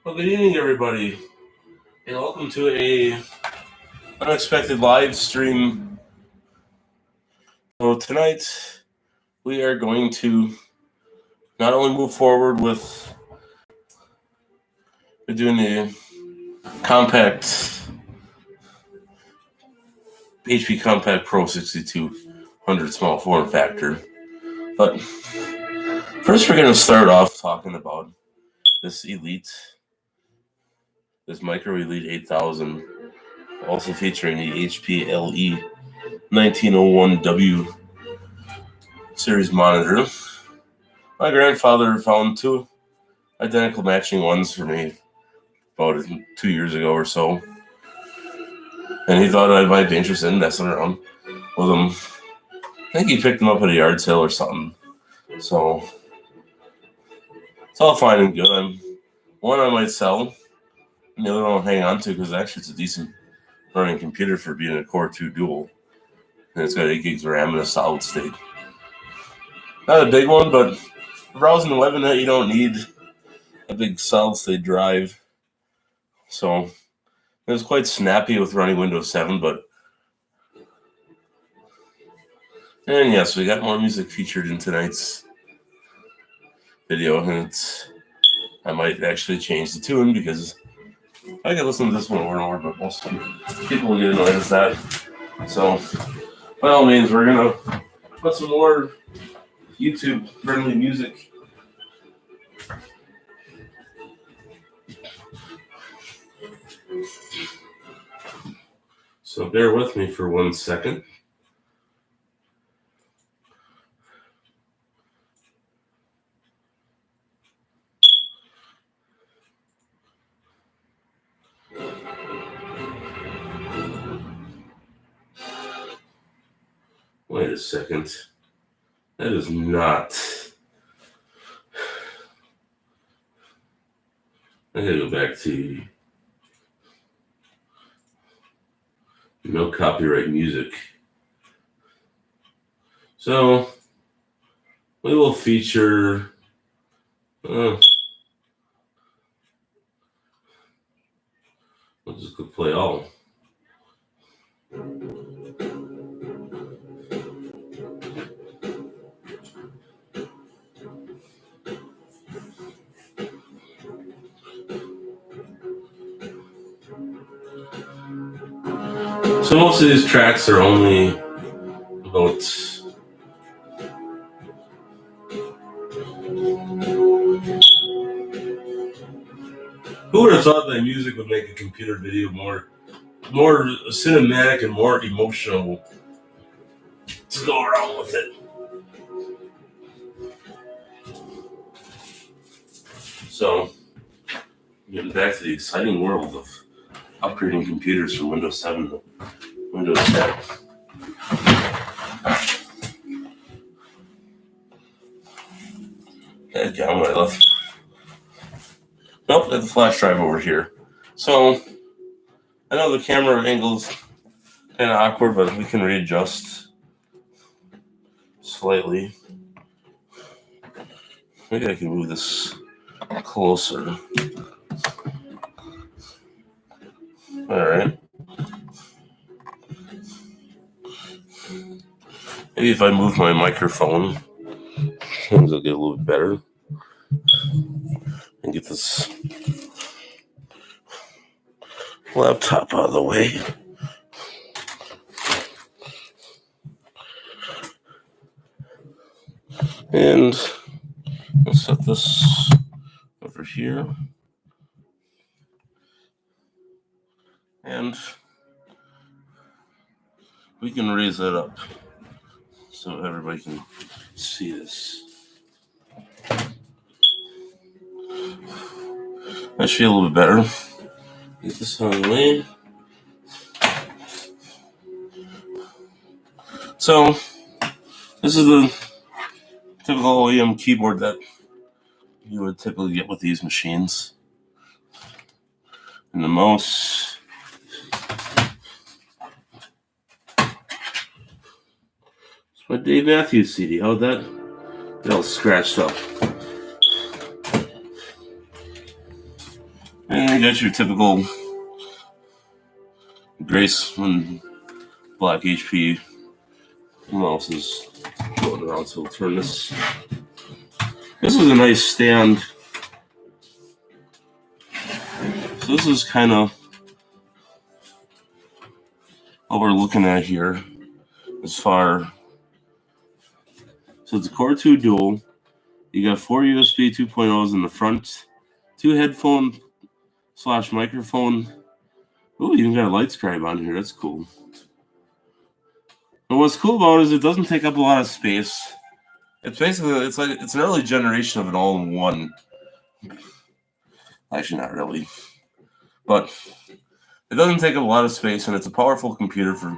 Well, good evening, everybody, and welcome to a unexpected live stream. So tonight we are going to not only move forward with doing the compact HP Compact Pro 6200 small form factor, but first we're going to start off talking about this Micro Elite 8000, also featuring the HP LE 1901W series monitor. My grandfather found two identical matching ones for me about 2 years ago or so, and he thought I might be interested in messing around with them. I think he picked them up at a yard sale or something. So it's all fine and good. One I might sell, and the other one I'll hang on to because actually it's a decent running computer for being a Core 2 dual, and it's got 8 gigs of RAM and a solid state. Not a big one, but browsing the web and that, you don't need a big solid state drive. So it was quite snappy with running Windows 7, and yes, we got more music featured in tonight's video, and I might actually change the tune because I can listen to this one over and over, but most people will get annoyed at that. So, by all means, we're going to put some more YouTube-friendly music. So bear with me for 1 second. Wait a second. That is not... I gotta go back to no copyright music. So we will feature we'll just go play all. So most of these tracks are only about who would have thought that music would make a computer video more cinematic and more emotional to go around with it. So getting back to the exciting world of upgrading computers from Windows 7 to Windows 10. Dadgum, I left. Nope, I have the flash drive over here. So I know the camera angle's kind of awkward, but we can readjust slightly. Maybe I can move this closer. All right. Maybe if I move my microphone, things will get a little bit better. And get this laptop out of the way. And let's set this over here. And we can raise that up so everybody can see this. That should feel a little bit better. Get this out of the way. So, this is the typical OEM keyboard that you would typically get with these machines. And the mouse. It's my Dave Matthews CD. How'd that get all scratched up? And you got your typical Grace and Black HP. What else is going around? So we'll turn this. This is a nice stand. So this is kind of what we're looking at here as far. So it's a Core 2 Dual. You got 4 USB 2.0s in the front, 2 headphone/microphone. Ooh, you even got a light scribe on here. That's cool. And what's cool about it is it doesn't take up a lot of space. It's an early generation of an all-in-one. Actually, not really, but it doesn't take up a lot of space, and it's a powerful computer for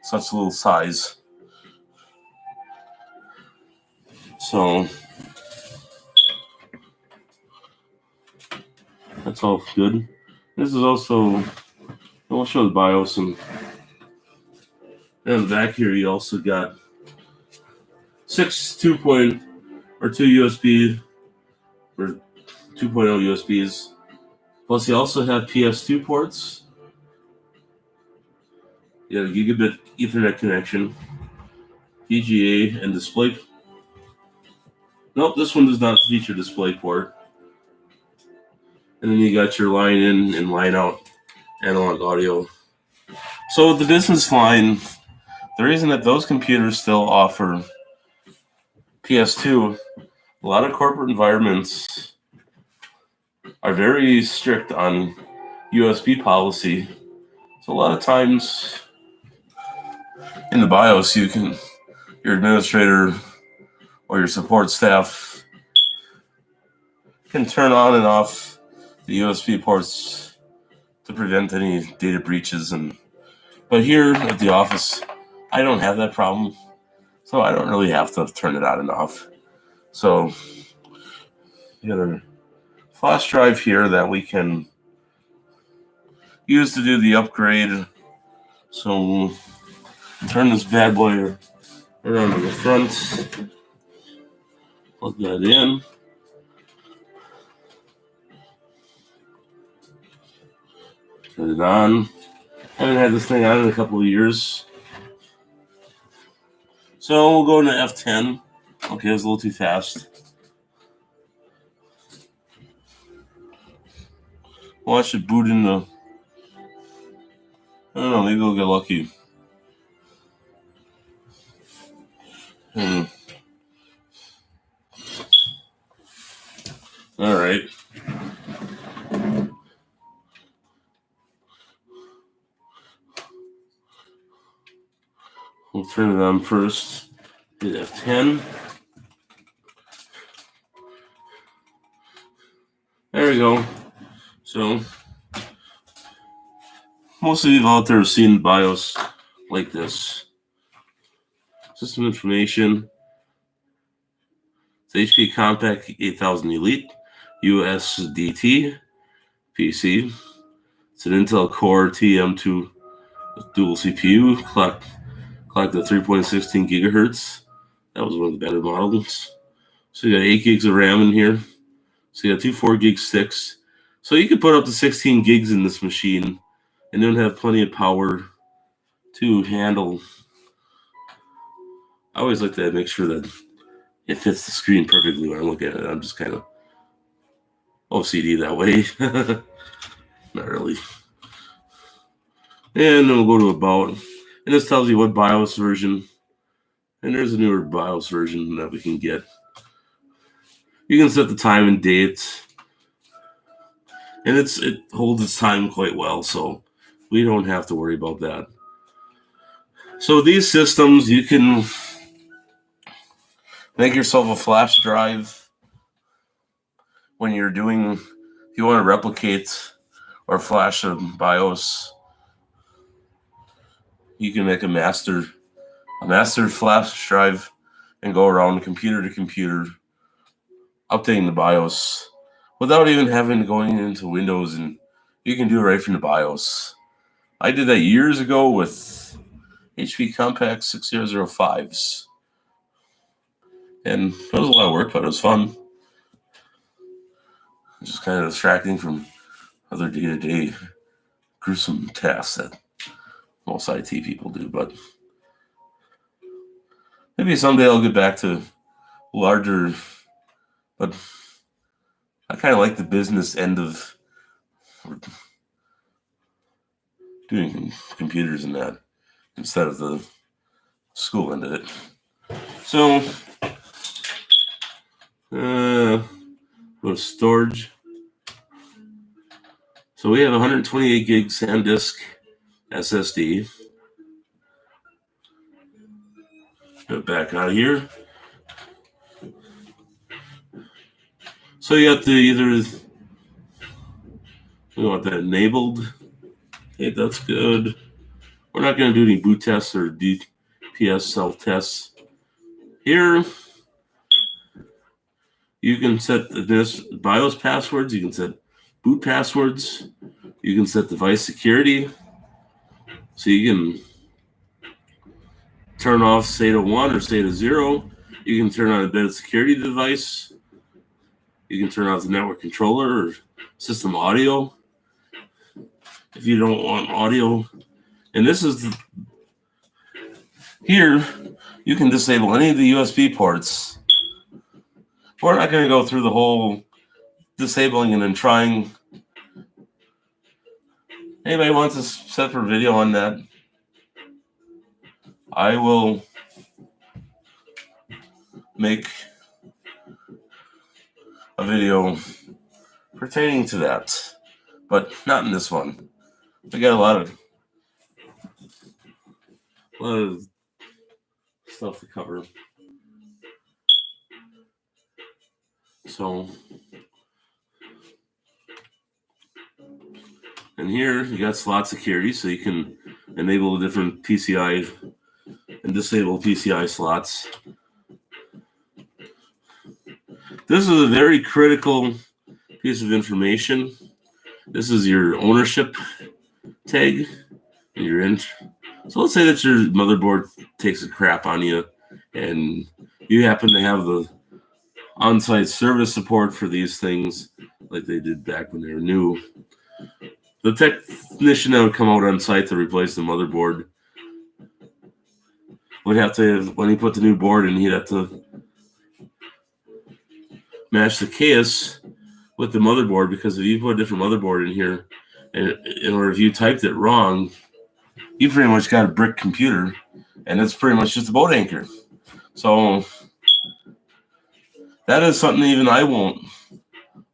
such little size. So that's all good. This is also, we'll show the BIOS, and in the back here you also got 6 2 USB or 2.0 USBs. Plus you also have PS2 ports. You have a gigabit Ethernet connection, VGA, and display. Nope, this one does not feature DisplayPort. And then you got your line in and line out analog audio. So with the business line, the reason that those computers still offer PS2, a lot of corporate environments are very strict on USB policy. So a lot of times in the BIOS, your administrator or your support staff can turn on and off the USB ports to prevent any data breaches. But here at the office, I don't have that problem, so I don't really have to turn it on and off. So you got a flash drive here that we can use to do the upgrade. So we'll turn this bad boy around to the front, plug that in. Turn it on. Haven't had this thing on in a couple of years. So we'll go into F10. Okay, it was a little too fast. Well, I should boot in the... I don't know, maybe we'll get lucky. All right. We'll turn it on first. Hit F10. There we go. So, most of you out there have seen BIOS like this. System information. It's HP Compact 8000 Elite, USDT, PC. It's an Intel Core TM2 dual CPU, clocked at 3.16 gigahertz. That was one of the better models. So you got 8 gigs of RAM in here. So you got 2 4 gig sticks. So you could put up to 16 gigs in this machine and then have plenty of power to handle. I always like to make sure that it fits the screen perfectly when I look at it. I'm just kind of OCD that way. Not really. And then we'll go to About. And this tells you what BIOS version. And there's a newer BIOS version that we can get. You can set the time and date. And it holds its time quite well, so we don't have to worry about that. So these systems, you can make yourself a flash drive when you're doing, if you want to replicate or flash a BIOS, you can make a master flash drive and go around computer to computer updating the BIOS without even having to going into Windows, and you can do it right from the BIOS. I did that years ago with HP Compact 6005s. And it was a lot of work, but it was fun. Just kind of distracting from other day-to-day gruesome tasks that most IT people do. But maybe someday I'll get back to larger, but I kind of like the business end of doing computers and that instead of the school end of it. So, go to storage. So we have 128 gig SanDisk SSD. Get back out of here. So you have to either, we want that enabled. Okay, that's good. We're not going to do any boot tests or DPS self tests. Here, you can set this BIOS passwords. You can set boot passwords. You can set device security. So you can turn off SATA 1 or SATA 0. You can turn on embedded security device. You can turn off the network controller or system audio if you don't want audio. And this is here, you can disable any of the USB ports. We're not going to go through the whole disabling and then trying. Anybody wants a separate video on that? I will make a video pertaining to that, but not in this one. We got a lot of stuff to cover. So, and here you got slot security, so you can enable different PCI and disable PCI slots. This is a very critical piece of information. This is your ownership tag. You're in. So let's say that your motherboard takes a crap on you and you happen to have the on-site service support for these things like they did back when they were new. The technician that would come out on site to replace the motherboard would have to, when he put the new board in, he'd have to match the case with the motherboard, because if you put a different motherboard in here, or if you typed it wrong, you pretty much got a brick computer, and it's pretty much just a boat anchor. So that is something even I will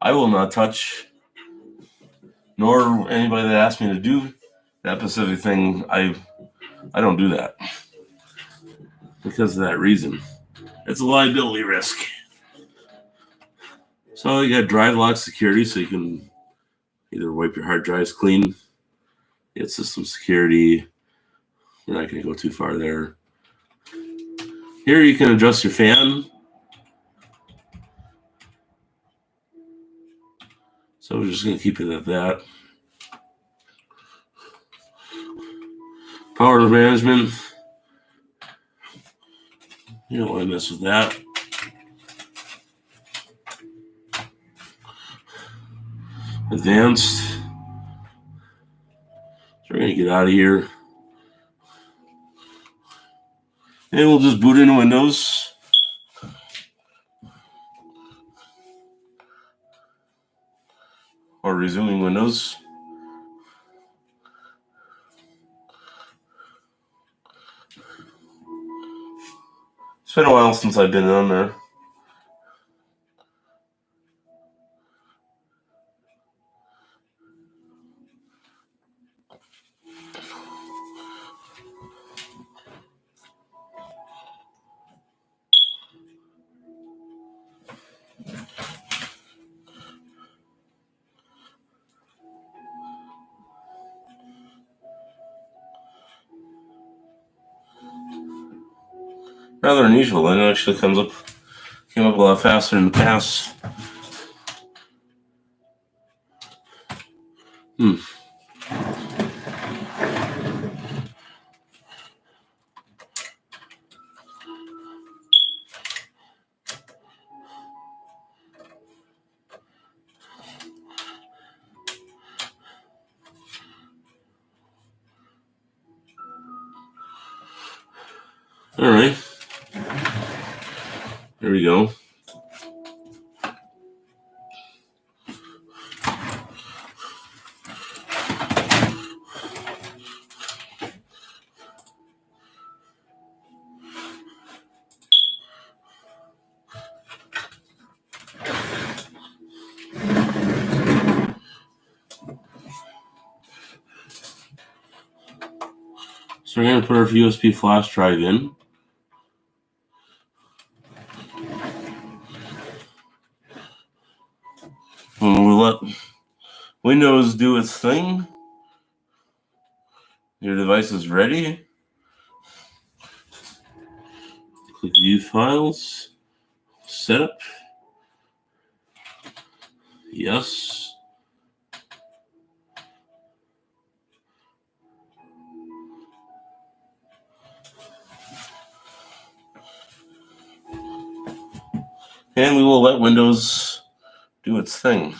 not touch, nor anybody that asked me to do that specific thing. I don't do that because of that reason. It's a liability risk. So you got drive lock security, so you can either wipe your hard drives clean. You got system security. We're not going to go too far there. Here you can adjust your fan. So we're just going to keep it at that. Power management. You don't want to mess with that. Advanced. So we're going to get out of here. And we'll just boot into Windows. Or resuming Windows. It's been a while since I've been on there. Rather unusual. It actually came up a lot faster in the past. All right. There we go. So we're going to put our USB flash drive in. And we'll let Windows do its thing. Your device is ready. Click View Files. Setup. Yes. And we will let Windows do its thing.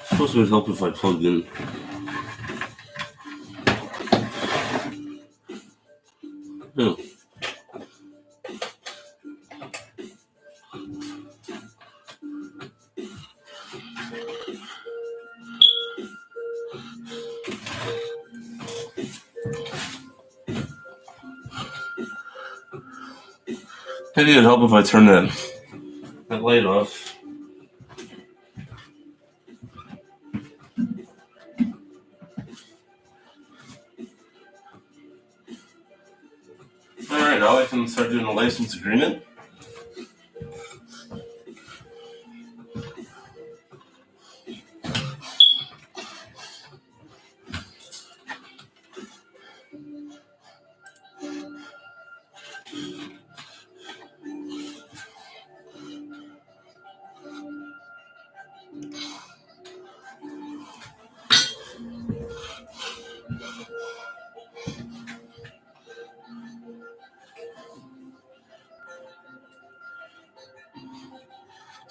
I suppose it would help if I plugged in. Oh. Maybe it'd help if I turn that light off. All right, now I can start doing a license agreement.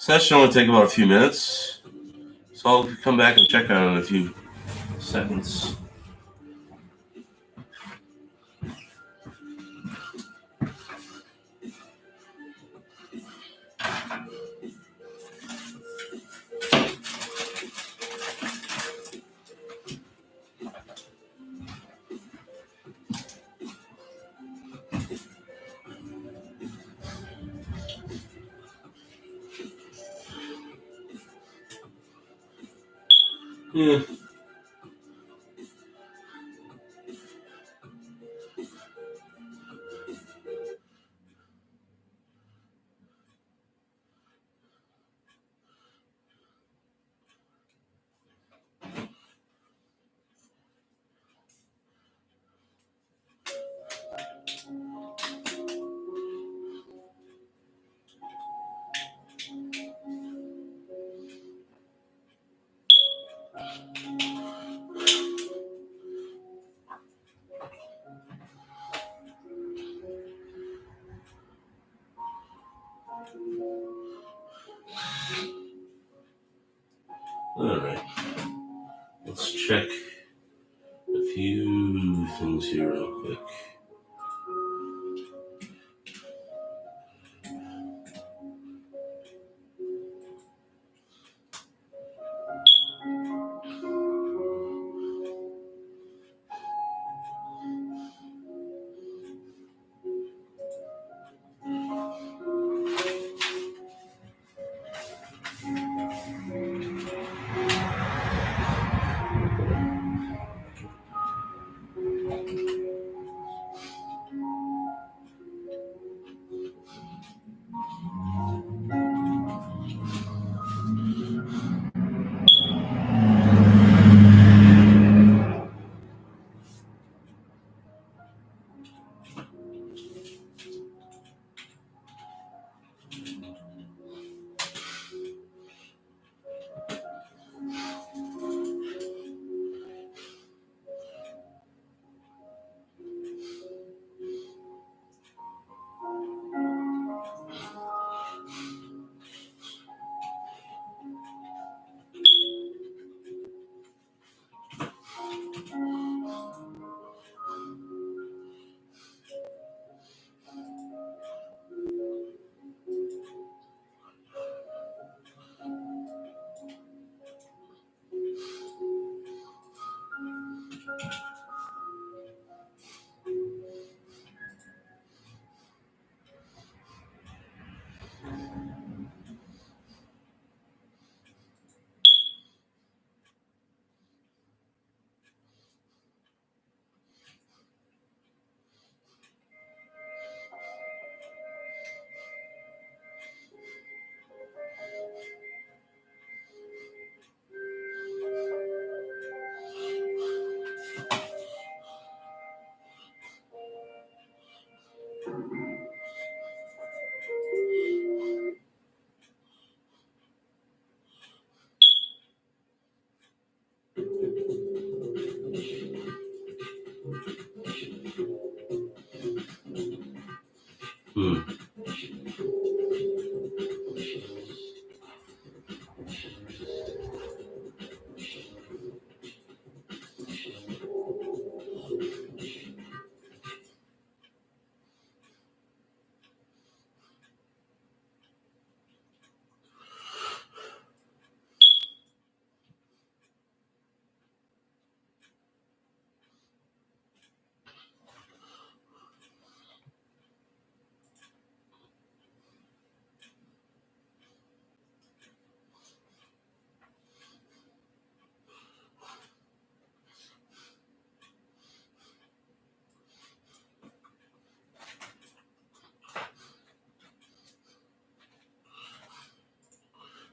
So that should only take about a few minutes. So I'll come back and check on it in a few seconds. Yeah. All right. Let's check a few things here real quick.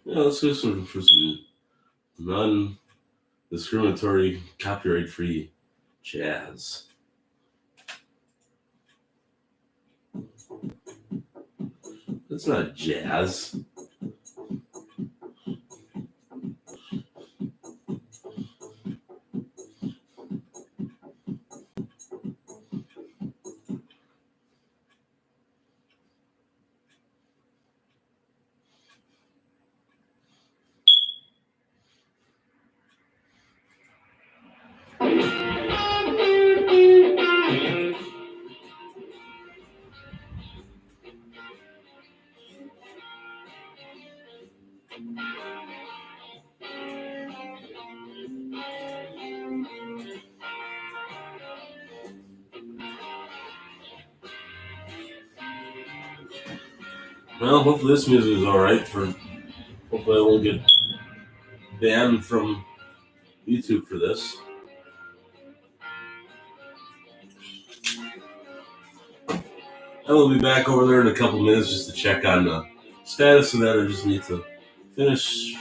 Yeah, let's go for some non-discriminatory, copyright-free jazz. That's not jazz. Well, hopefully this music is alright hopefully I won't get banned from YouTube for this. I will be back over there in a couple minutes just to check on the status of that. I just need to finish.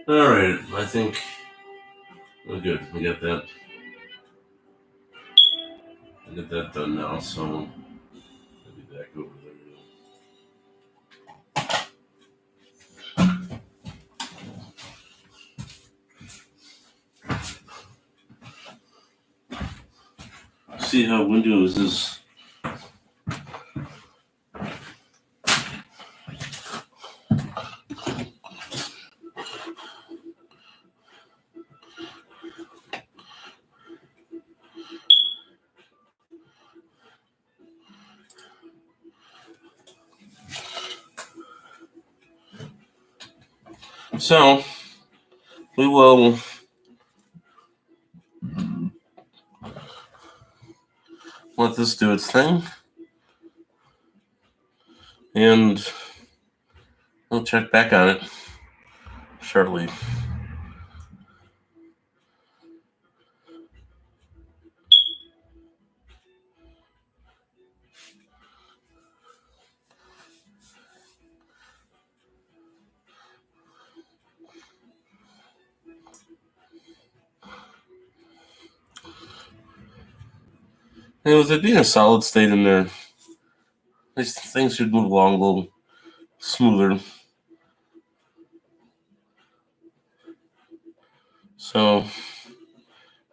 All right, I think we're good. We got that. I got that done now, so I'll be back over there. See how Windows is. So we will let this do its thing, and we'll check back on it shortly. And with it being a solid state in there, these things should move along a little smoother. So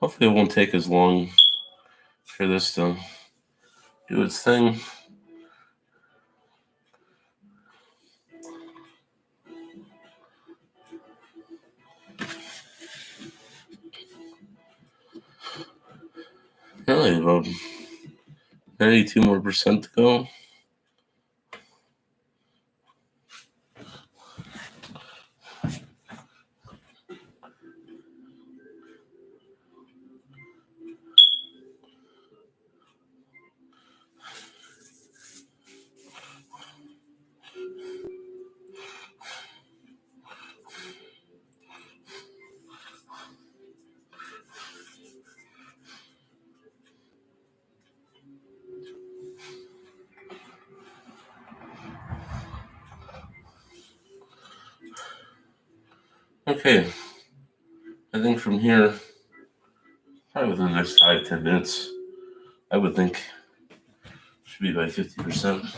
hopefully it won't take as long for this to do its thing. Really, about 92% more to go. Okay, I think from here, probably within the next 5-10 minutes, I would think should be by 50%.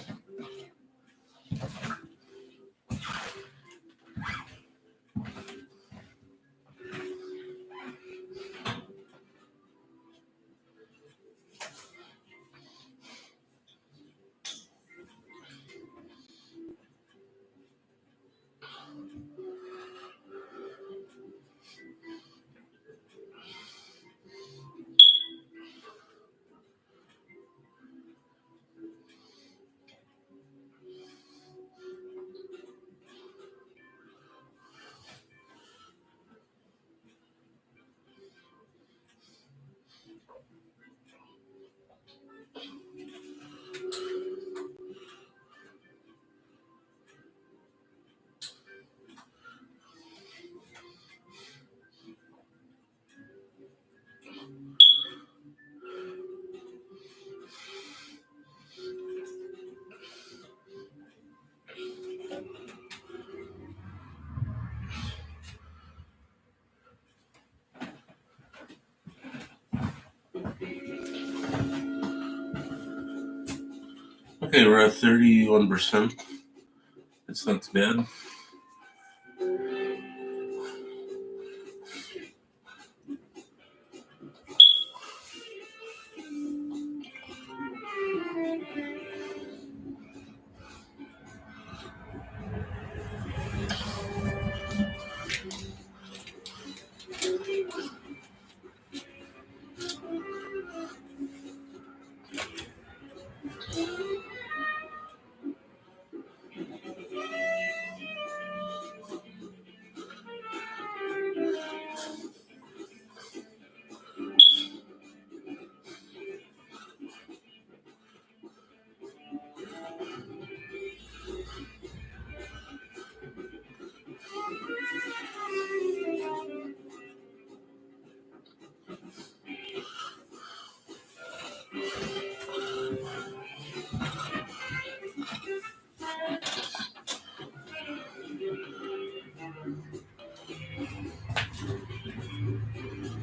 Okay, we're at 31%. It's not too bad.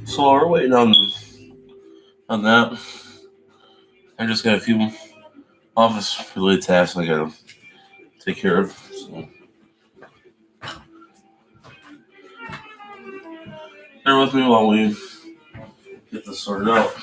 So we're waiting on that. I just got a few office related tasks I gotta take care of. So bear with me while we get this sorted out.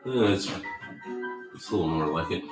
Yeah, it's a little more like it.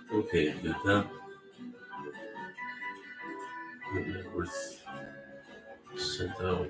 Okay, good that. Worth sent out.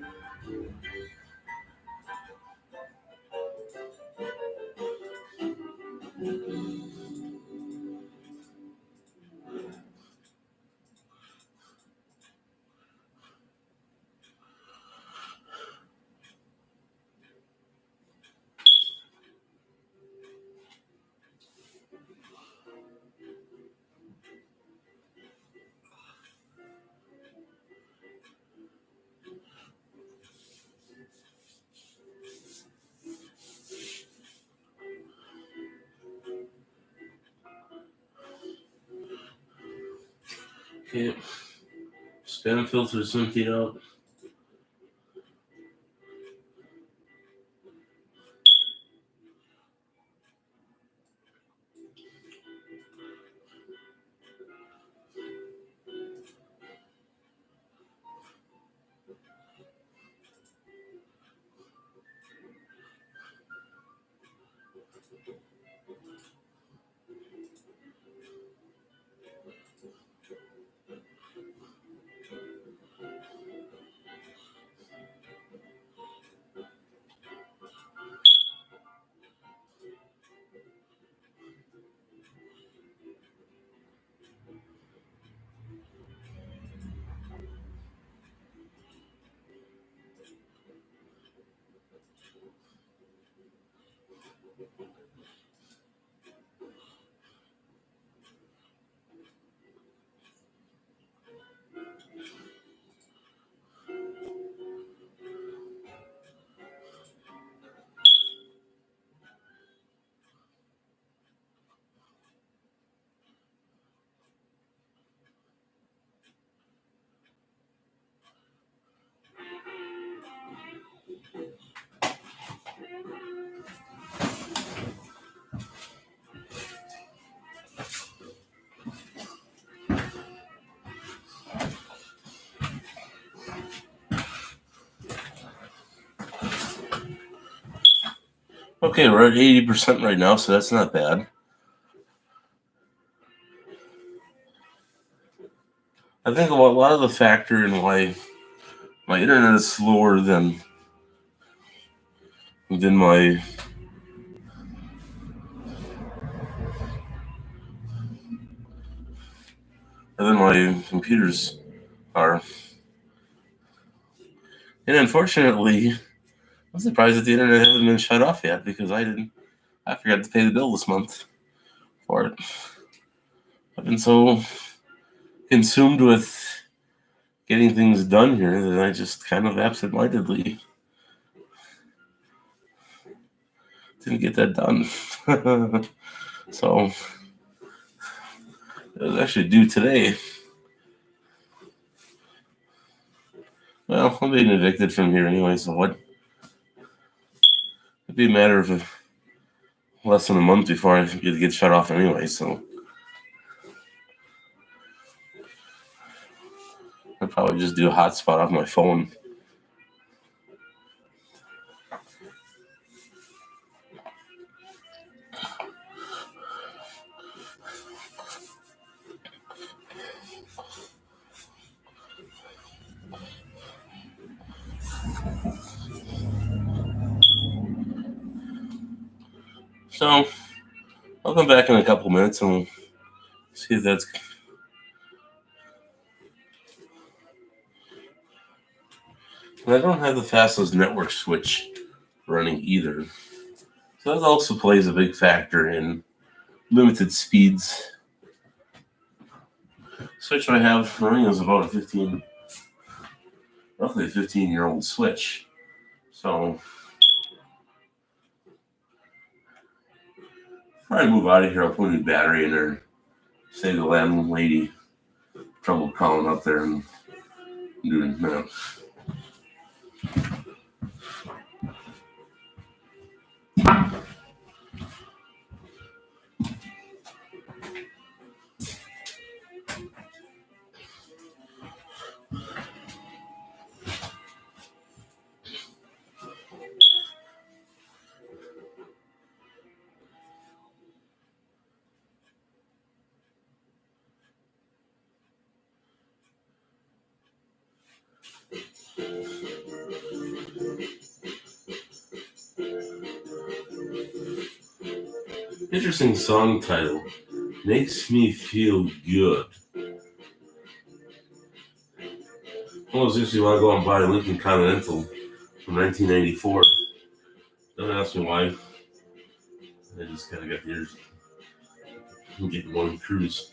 Okay, spam filters emptied out. Okay, we're at 80% right now, so that's not bad. I think a lot of the factor in why my internet is slower than my computers are. And unfortunately, I'm surprised that the internet hasn't been shut off yet because I forgot to pay the bill this month for it. I've been so consumed with getting things done here that I just kind of absentmindedly didn't get that done. So it was actually due today. Well, I'm being evicted from here anyway, so what? It'd be a matter of less than a month before I get shut off anyway, so I'd probably just do a hotspot off my phone. So I'll come back in a couple minutes and we'll see if that's. And I don't have the fastest network switch running either. So that also plays a big factor in limited speeds. Switch I have running is about roughly a 15-year-old switch. So before I move out of here, I'll put a new battery in there. Save the landlady trouble calling up there and doing that. Interesting song title. Makes me feel good. Almost makes me want to go and buy a Lincoln Continental from 1994. Don't ask me why. I just kind of got the ears. I'm getting one cruise.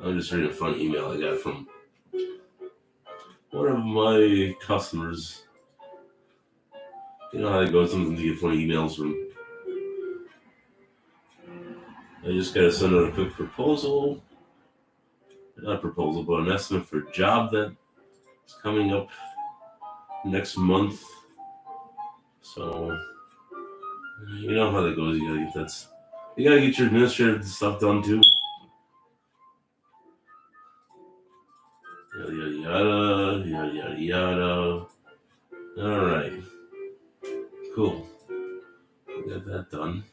I'm just reading a fun email I got from one of my customers. You know how it goes, sometimes you get funny emails from. I just got to send out a quick proposal. Not proposal, but an estimate for a job that's coming up next month. So, you know how that goes. You gotta get your administrative stuff done too. Yada yada yada yada yada yada. All right, cool. We got that done.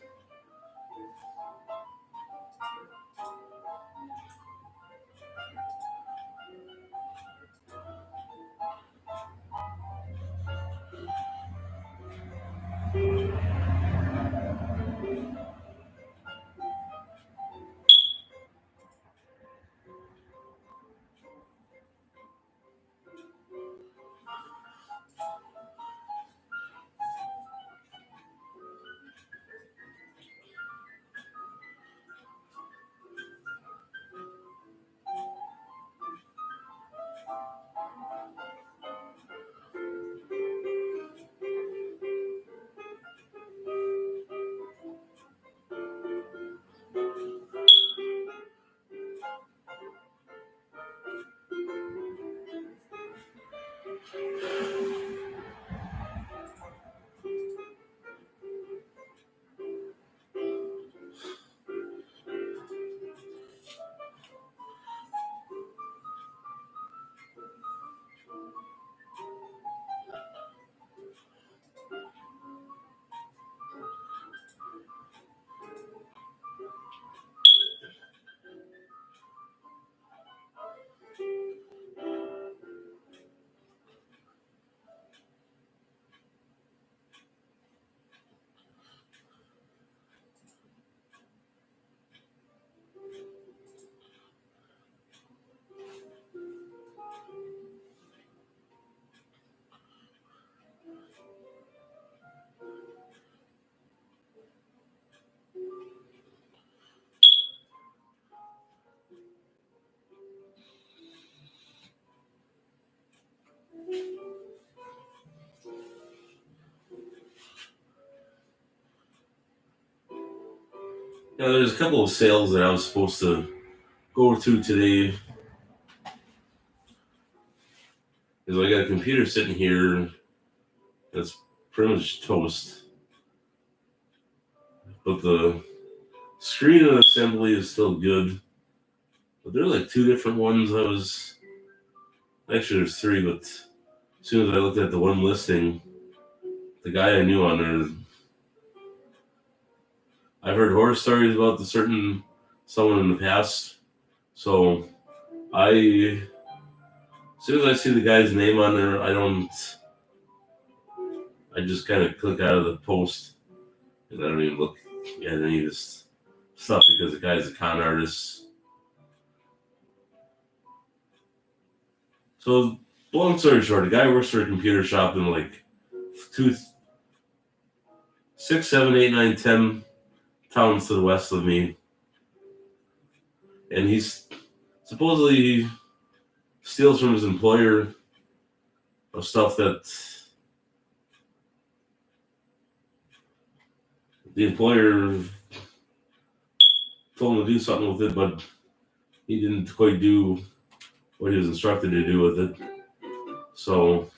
Yeah, there's a couple of sales that I was supposed to go to today. Because I got a computer sitting here that's pretty much toast. But the screen and assembly is still good. But there are like two different ones actually there's three, but as soon as I looked at the one listing, the guy I knew on there, I've heard horror stories about someone in the past. So as soon as I see the guy's name on there, I just kind of click out of the post and I don't even look at any of this stuff because the guy's a con artist. So long story short, a guy works for a computer shop in like 6, 7, 8, 9, 10 towns to the west of me. And he's supposedly steals from his employer of stuff that the employer told him to do something with it, but he didn't quite do what he was instructed to do with it. So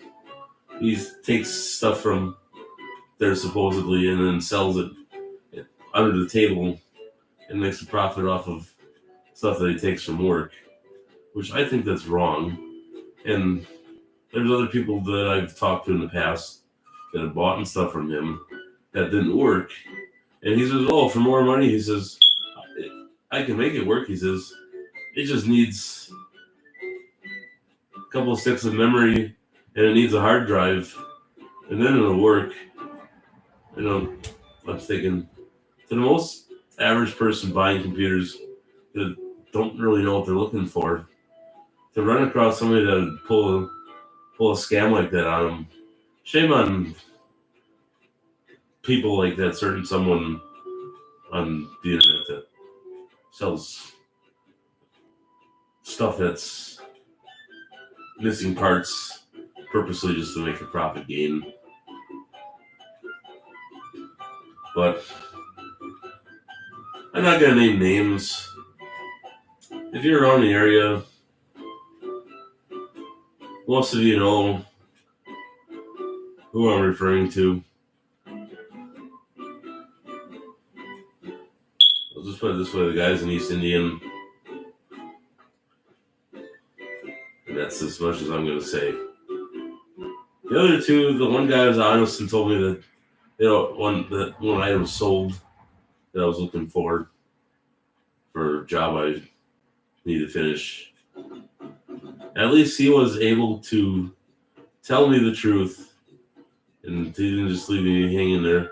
he takes stuff from there supposedly and then sells it under the table and makes a profit off of stuff that he takes from work, which I think that's wrong. And there's other people that I've talked to in the past that have bought stuff from him that didn't work. And he says, oh, for more money, he says, I can make it work. He says, it just needs a couple of sticks of memory and it needs a hard drive and then it'll work. I'm thinking, to the most average person buying computers that don't really know what they're looking for, to run across somebody that would pull a scam like that on them, shame on people like that, certain someone on the internet that sells stuff that's missing parts purposely just to make a profit gain. But I'm not going to name names. If you're around the area, most of you know who I'm referring to. I'll just put it this way, the guy's an East Indian. And that's as much as I'm going to say. The other two, the one guy was honest and told me that, one item sold that I was looking for a job I need to finish. At least he was able to tell me the truth, and he didn't just leave me hanging there.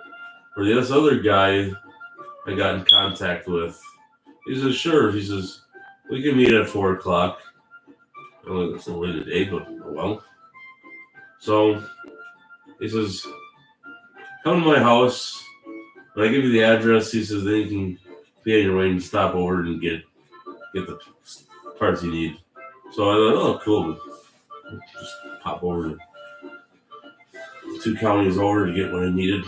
For this other guy I got in contact with, he says, sure. He says, we can meet at 4 o'clock. I don't know, it's a late today, but well. So he says, come to my house. When I give you the address, he says, then you can be on your way and stop over and get the parts you need. So I thought, oh, cool. Just pop over to 2 counties over to get what I needed.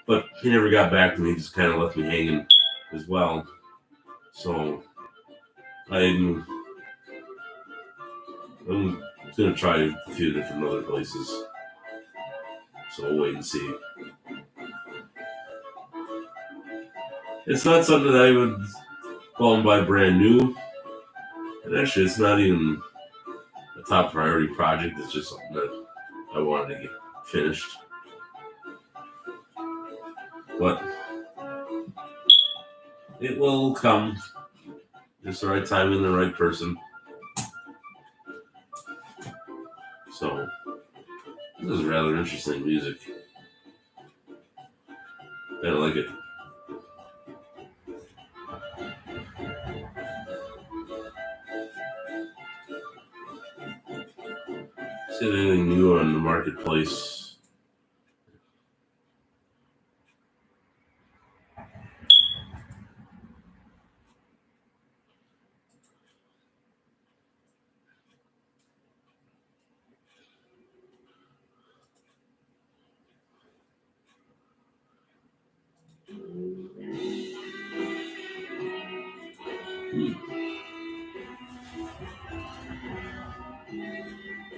But he never got back to me. He just kind of left me hanging as well. So I'm going to try a few different other places. So we'll wait and see. It's not something that I would go and buy brand new. And actually, it's not even a top priority project. It's just something that I wanted to get finished. But it will come. Just the right time and the right person. So this is rather interesting music. I like it. See anything new on the marketplace?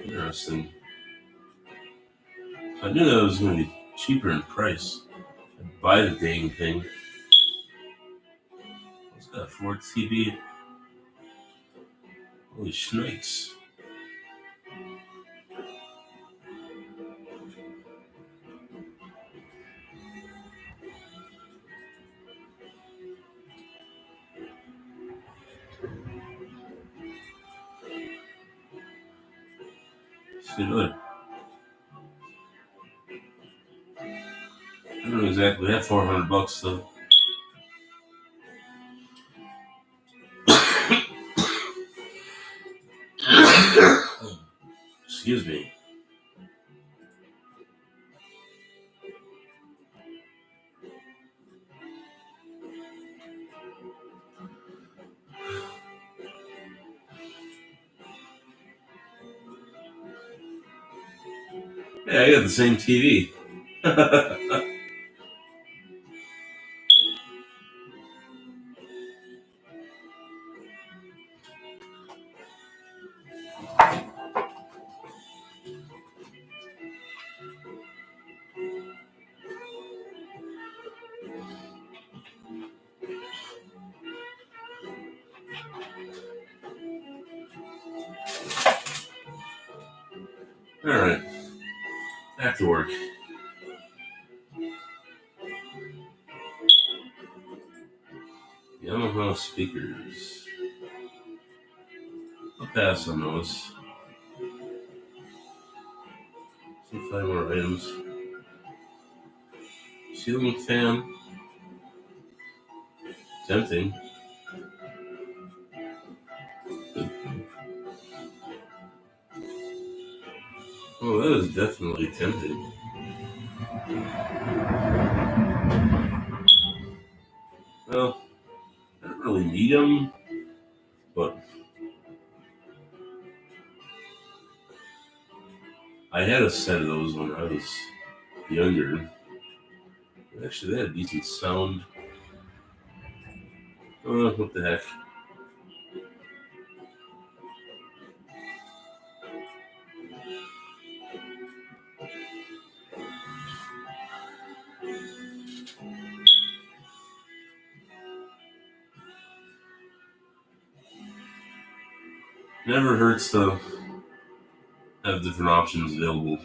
Interesting. I knew that was going to be cheaper in price. I'd buy the dang thing. What's that, 4 TV? Holy snakes. See, look. I don't exactly have $400 though. Excuse me. Yeah, I got the same TV. Alright. Back to work. Yamaha speakers. I'll pass on those. Some 5 more items. Ceiling fan. Tempting. Oh, that is definitely tempting. Well, I don't really need them, but I had a set of those when I was younger. Actually, they had a decent sound. What the heck? Never hurts to have different options available.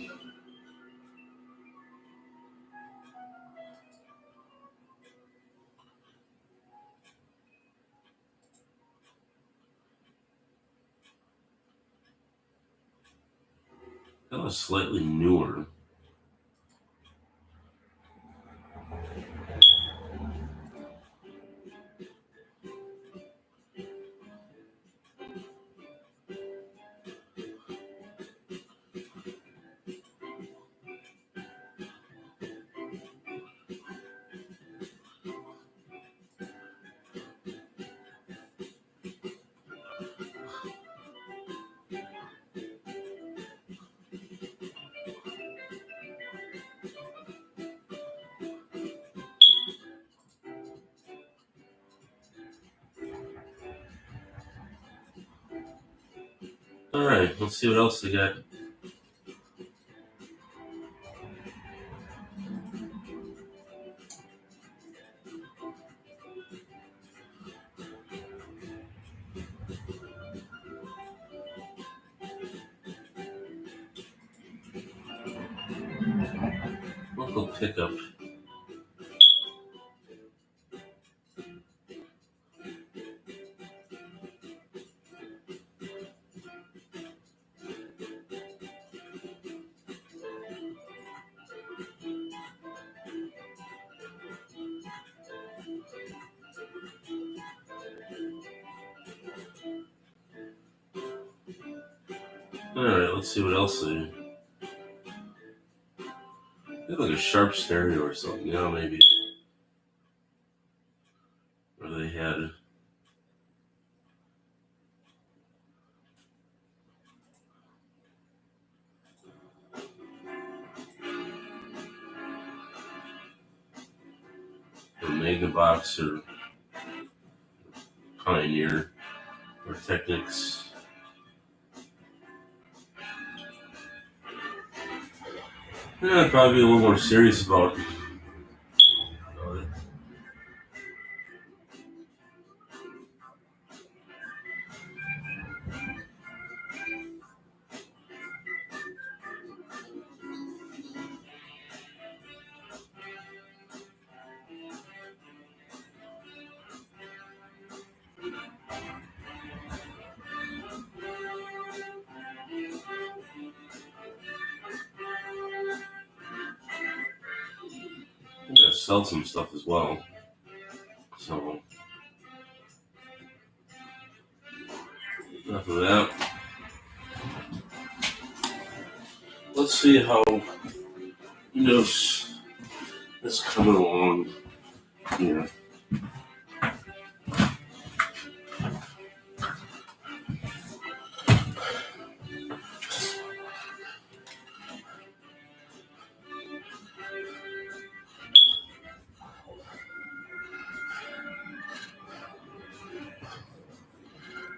That was slightly newer. Alright, let's see what else they got. Local pickup. Alright, let's see what else they. They have like a Sharp stereo or something, maybe. Or they had. A Mega Box or Pioneer or Technics. Yeah, I'd probably be a little more serious about it. I'm gonna sell some stuff as well. So, enough of that. Let's see how Windows is coming along here.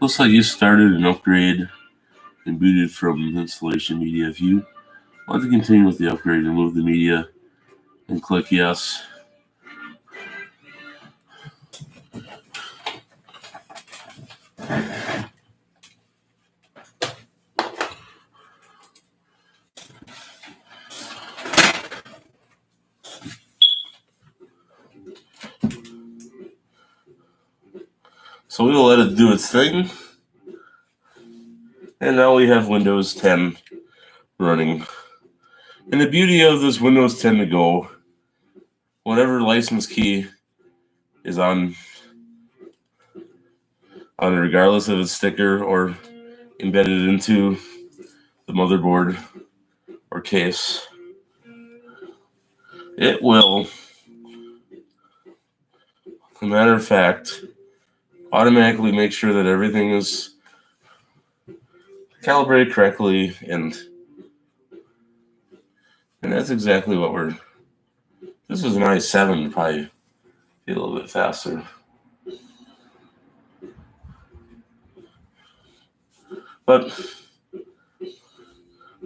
Looks like you started an upgrade and booted from installation media. If you want to continue with the upgrade, remove the media and click yes. So we will let it do its thing. And now we have Windows 10 running. And the beauty of this Windows 10 to go, whatever license key is on regardless of its sticker or embedded into the motherboard or case, it will, as a matter of fact, automatically make sure that everything is calibrated correctly, and that's exactly what we're. This is an i7, probably be a little bit faster. But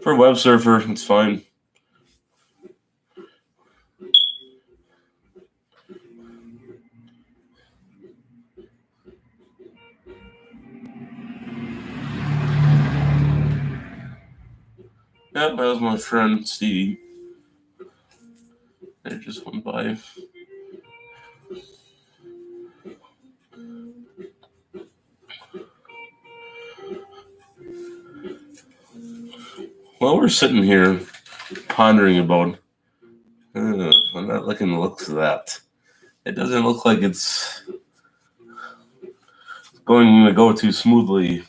for Web Surfer, it's fine. That was my friend Stevie. They just went by. While we're sitting here pondering about, I'm not liking the looks of that. It doesn't look like it's going to go too smoothly.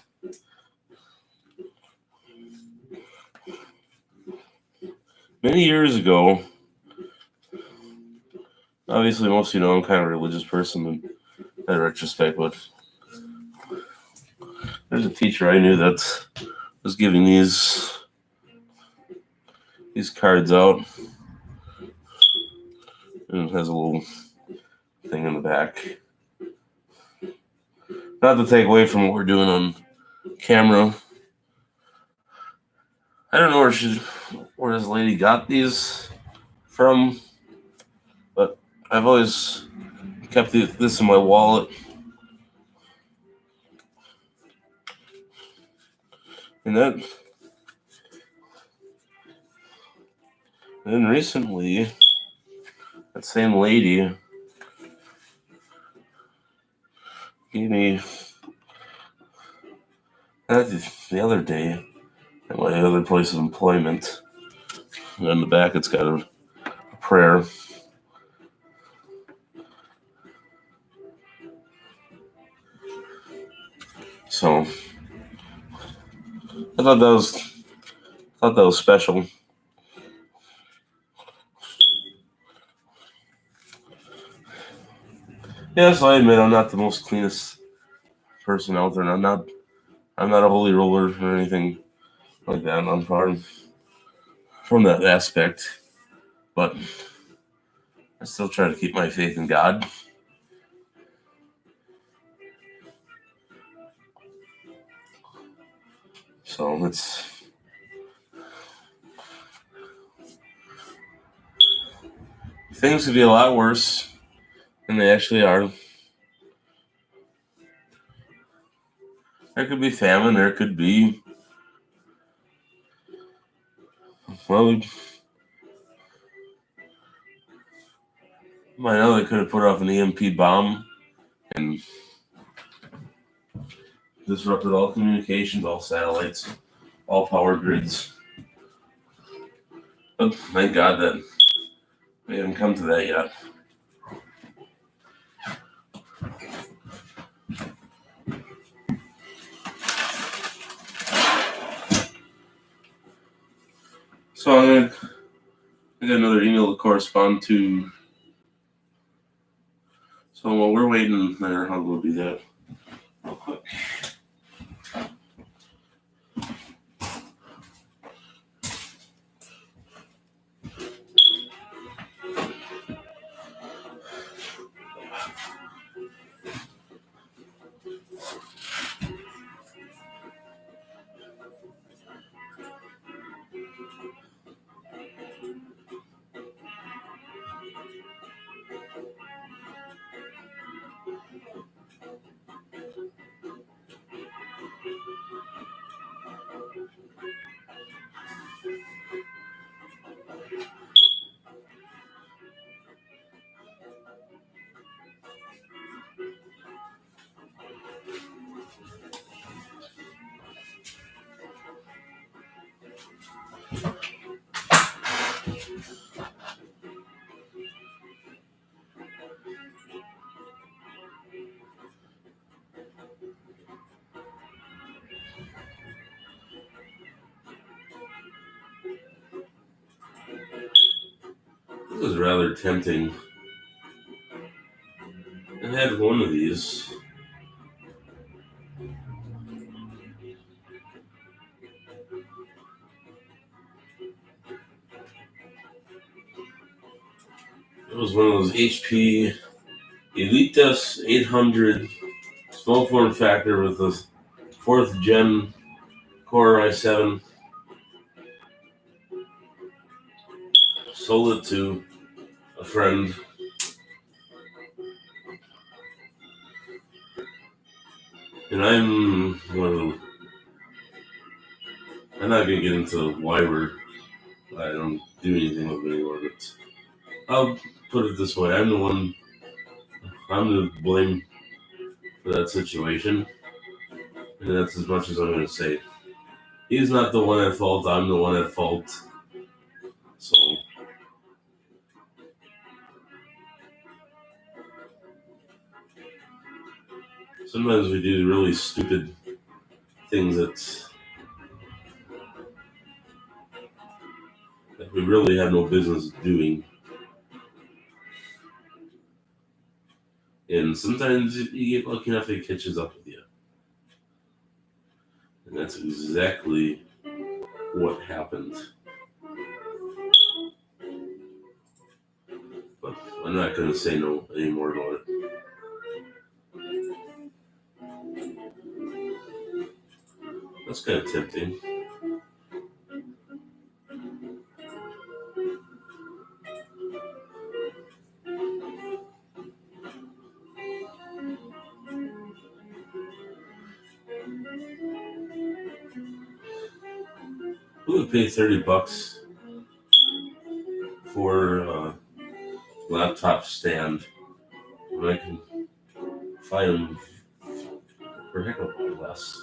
Many years ago, obviously most of you know I'm kind of a religious person in that retrospect, but there's a teacher I knew that was giving these cards out, and it has a little thing in the back. Not to take away from what we're doing on camera. I don't know where this lady got these from, but I've always kept this in my wallet. And then recently, that same lady gave me the other day at my other place of employment. And on the back, it's got a prayer. So I thought that was special. Yes, I admit I'm not the most cleanest person out there, and I'm not a holy roller or anything like that. I'm far from that aspect, but I still try to keep my faith in God. So things could be a lot worse than they actually are. There could be famine. There could be, well, I know they could have put off an EMP bomb and disrupted all communications, all satellites, all power grids. But thank God that we haven't come to that yet. So I got another email to correspond to. So while we're waiting there, I'll go do that real quick. This is rather tempting. I had one of these. It was one of those HP Elitas 800 small form factor with the 4th gen Core i7. Sold it to a friend. And I'm not going to get into why we're I don't do anything with them anymore. But I'll put it this way: I'm the one. I'm to blame for that situation, and that's as much as I'm going to say. He's not the one at fault. I'm the one at fault. So sometimes we do really stupid things that we really have no business doing. And sometimes you get lucky enough it catches up with you. And that's exactly what happened. But I'm not going to say no anymore about it. That's kind of tempting. Who would pay $30 for a laptop stand when I can find them for a heck of a lot less?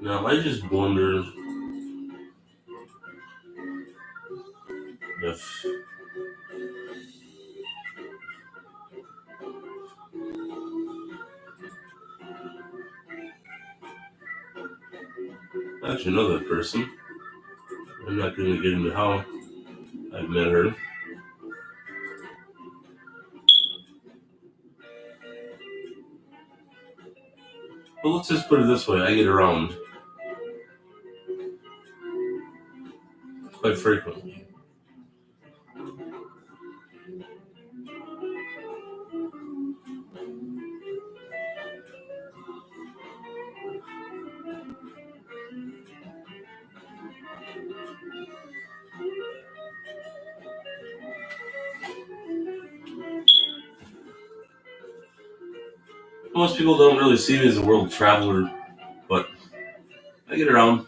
Now, I just wonder if I actually know that person. I'm not going to get into how I've met her. But let's just put it this way: I get around quite frequently. Most people don't really see me as a world traveler, but I get around.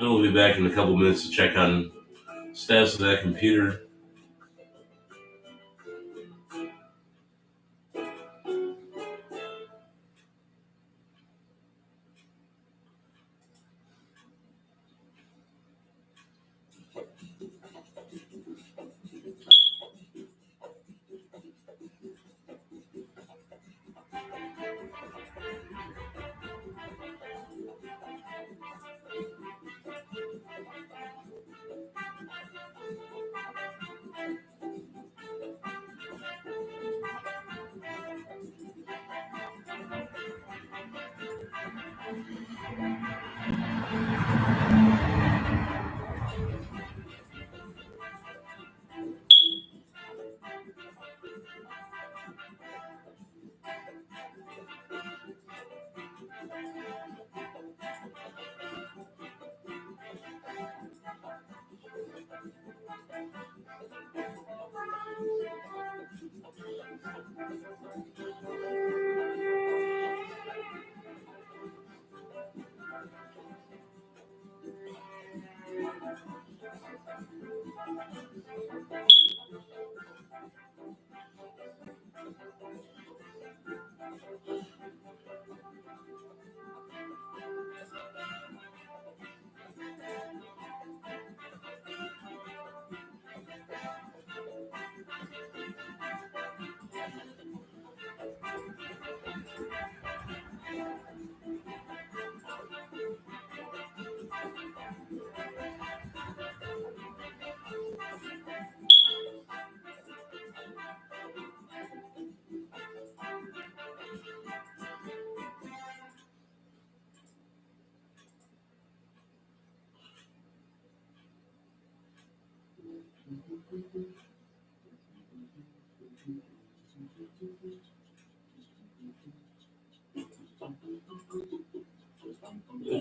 I'll be back in a couple minutes to check on status of that computer.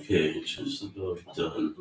Okay, just about done.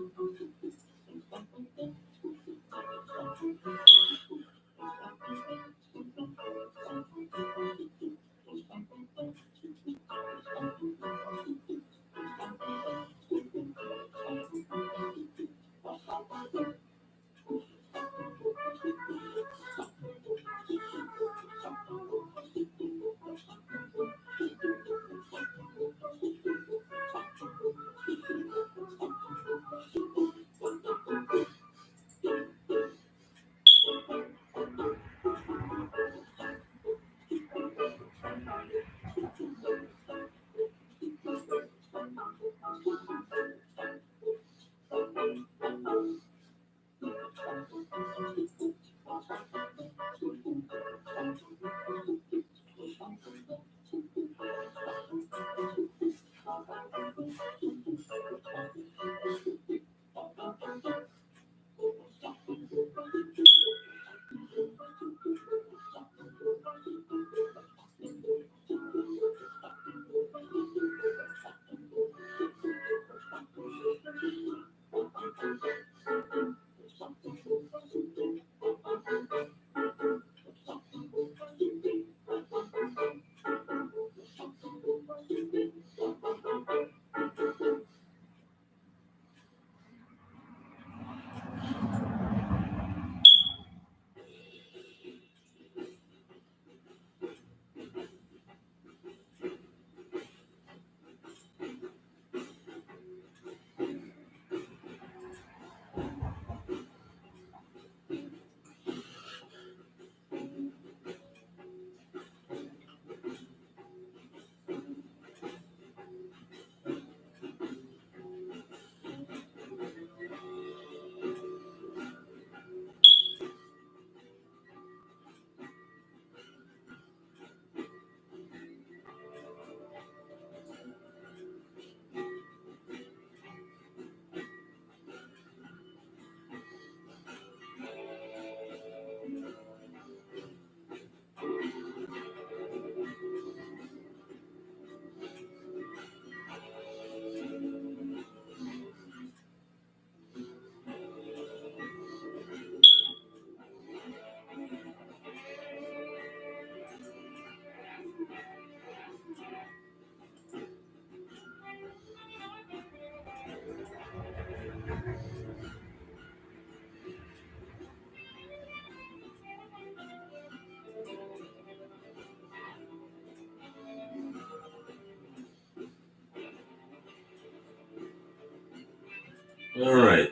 All right.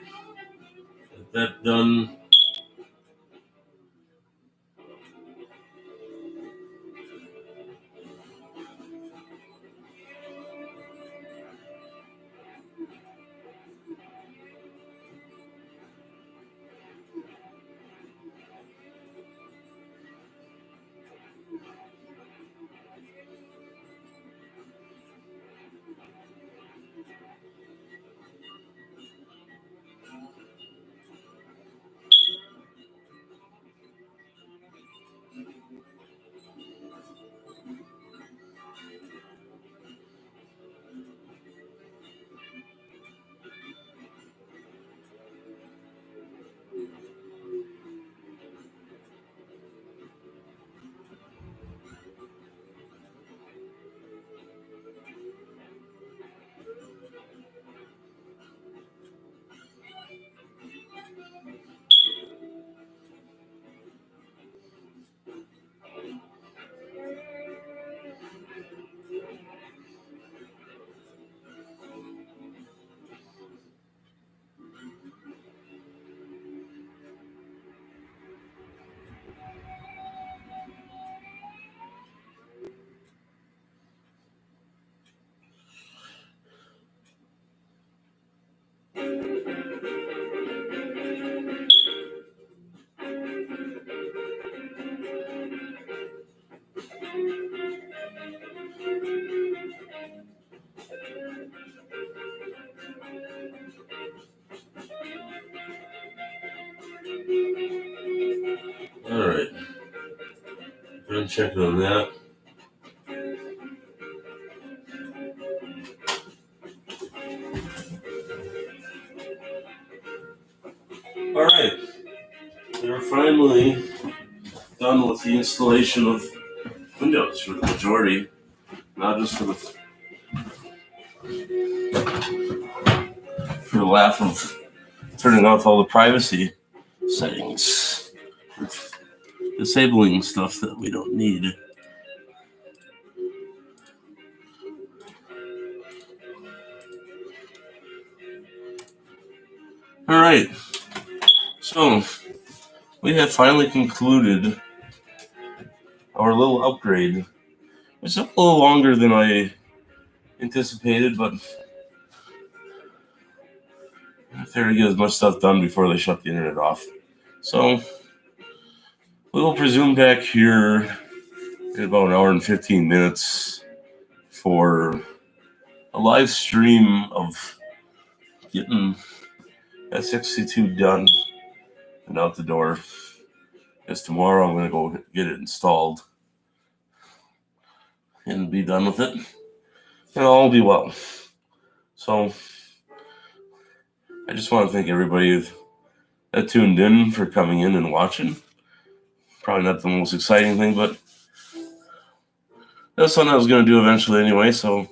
Get that done. All right. Go check on that. All right. We're finally done with the installation of Windows for the majority, not just for the laugh of turning off all the privacy settings, disabling stuff that we don't need. All right. So we have finally concluded our little upgrade. It's a little longer than I anticipated, but I figured to get as much stuff done before they shut the internet off. So we will presume back here in about an hour and 15 minutes for a live stream of getting S62 done and out the door. Because tomorrow I'm going to go get it installed and be done with it. And all will be well. So I just want to thank everybody that tuned in for coming in and watching. Probably not the most exciting thing, but that's something I was going to do eventually anyway, so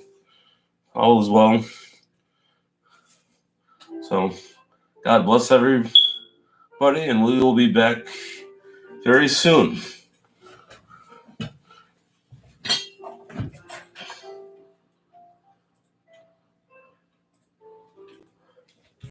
all is well. So God bless everybody, and we will be back very soon.